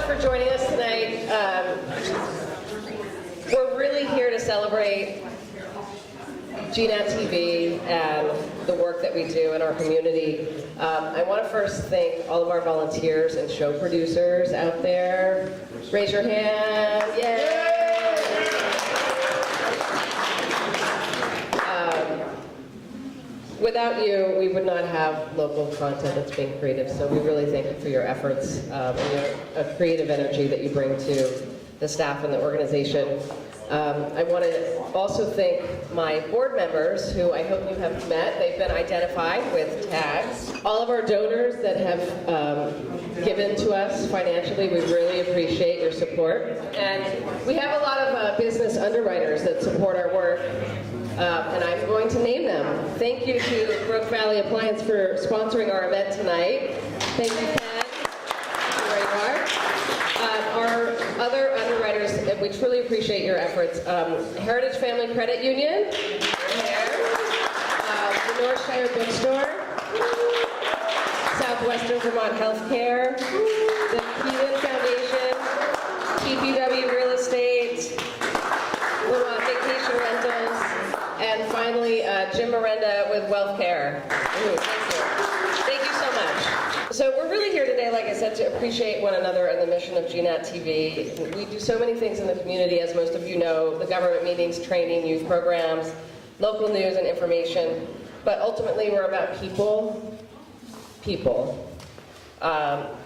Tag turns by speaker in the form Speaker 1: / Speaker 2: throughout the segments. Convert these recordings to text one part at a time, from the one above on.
Speaker 1: for joining us tonight. We're really here to celebrate GNAT-TV and the work that we do in our community. I want to first thank all of our volunteers and show producers out there. Raise your hand. Yay! Without you, we would not have local content that's being creative, so we really thank you for your efforts and your creative energy that you bring to the staff and the organization. I want to also thank my board members, who I hope you have met. They've been identified with tags. All of our donors that have given to us financially, we really appreciate your support. And we have a lot of business underwriters that support our work. And I'm going to name them. Thank you to Brook Valley Appliance for sponsoring our event tonight. Thank you, Ken. There you are. Our other underwriters, we truly appreciate your efforts. Heritage Family Credit Union, here. The Northshire Bookstore, Southwestern Vermont Healthcare, the Keelan Foundation, PPW Real Estate, Vermont Vacation Rentals, and finally, Jim Miranda with Wealth Care. Thank you so much. So we're really here today, like I said, to appreciate one another and the mission of GNAT-TV. We do so many things in the community, as most of you know, the government meetings, training, youth programs, local news and information, but ultimately we're about people.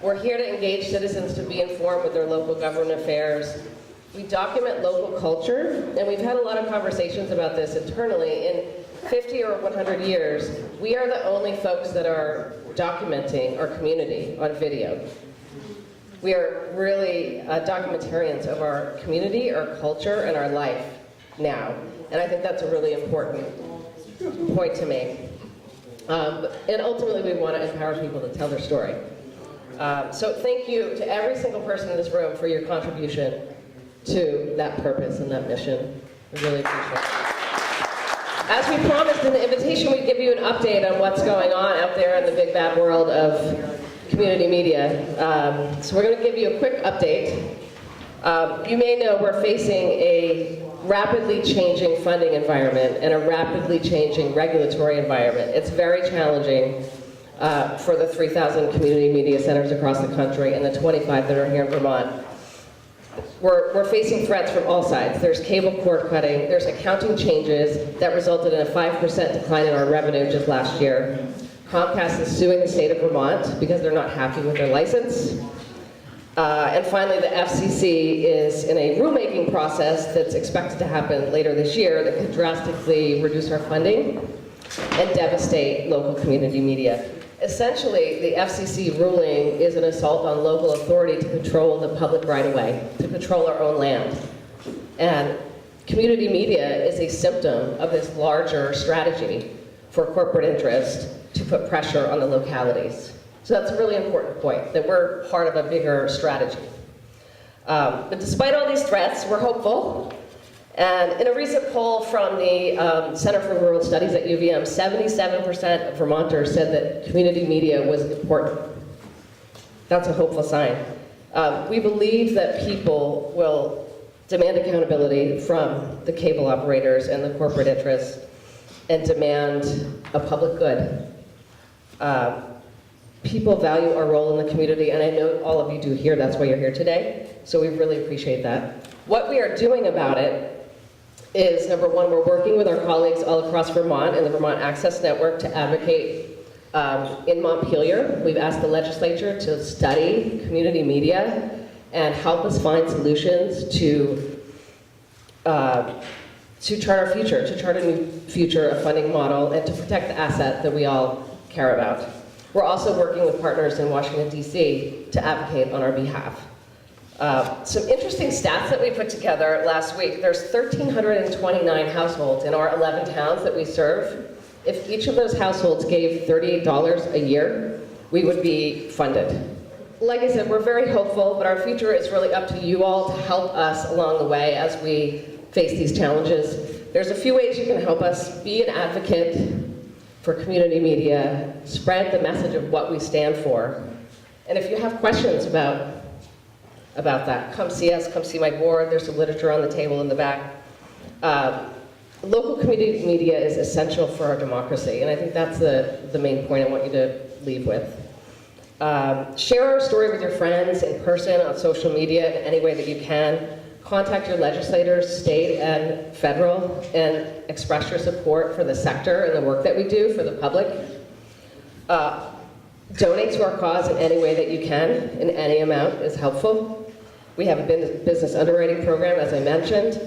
Speaker 1: We're here to engage citizens to be informed with their local government affairs. We document local culture, and we've had a lot of conversations about this internally. In 50 or 100 years, we are the only folks that are documenting our community on video. We are really documentarians of our community, our culture, and our life now. And I think that's a really important point to make. And ultimately, we want to empower people to tell their story. So thank you to every single person in this room for your contribution to that purpose and that mission. We really appreciate it. As we promised in the invitation, we'd give you an update on what's going on out there in the big bad world of community media. So we're going to give you a quick update. You may know we're facing a rapidly changing funding environment and a rapidly changing regulatory environment. It's very challenging for the 3,000 community media centers across the country and the 25 that are here in Vermont. We're facing threats from all sides. There's cable cord cutting, there's accounting changes that resulted in a 5% decline in our revenue just last year. Comcast is suing the state of Vermont because they're not happy with their license. And finally, the FCC is in a rulemaking process that's expected to happen later this year that could drastically reduce our funding and devastate local community media. Essentially, the FCC ruling is an assault on local authority to control the public right-of-way, to control our own land. And community media is a symptom of this larger strategy for corporate interest to put pressure on the localities. So that's a really important point, that we're part of a bigger strategy. But despite all these threats, we're hopeful. And in a recent poll from the Center for Rural Studies at UVM, 77% of Vermonters said that community media was important. That's a hopeful sign. We believe that people will demand accountability from the cable operators and the corporate interests and demand a public good. People value our role in the community, and I know all of you do here, that's why you're here today, so we really appreciate that. What we are doing about it is, number one, we're working with our colleagues all across Vermont and the Vermont Access Network to advocate in Montpelier. We've asked the legislature to study community media and help us find solutions to chart our future, to chart a new future, a funding model, and to protect the asset that we all care about. We're also working with partners in Washington, D.C. to advocate on our behalf. Some interesting stats that we put together last week. There's 1,329 households in our 11 towns that we serve. If each of those households gave $38 a year, we would be funded. Like I said, we're very hopeful, but our future is really up to you all to help us along the way as we face these challenges. There's a few ways you can help us. Be an advocate for community media. Spread the message of what we stand for. And if you have questions about about that. Come see us, come see my board. There's some literature on the table in the back. Local community media is essential for our democracy, and I think that's the main point I want you to leave with. Share our story with your friends in person, on social media, in any way that you can. Contact your legislators, state and federal, and express your support for the sector and the work that we do for the public. Donate to our cause in any way that you can, in any amount is helpful. We have a business underwriting program, as I mentioned.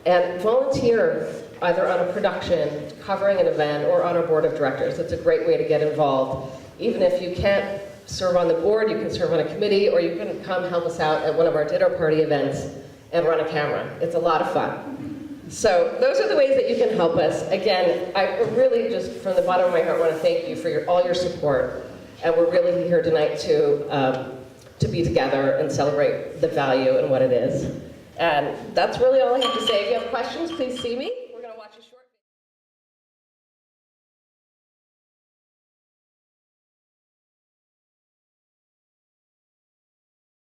Speaker 1: And volunteer either on a production, covering an event, or on our board of directors. It's a great way to get involved. Even if you can't serve on the board, you can serve on a committee, or you can come help us out at one of our dinner party events and run a camera. It's a lot of fun. So those are the ways that you can help us. Again, I really just, from the bottom of my heart, want to thank you for all your support. And we're really here tonight to be together and celebrate the value and what it is. And that's really all I have to say. If you have questions, please see me.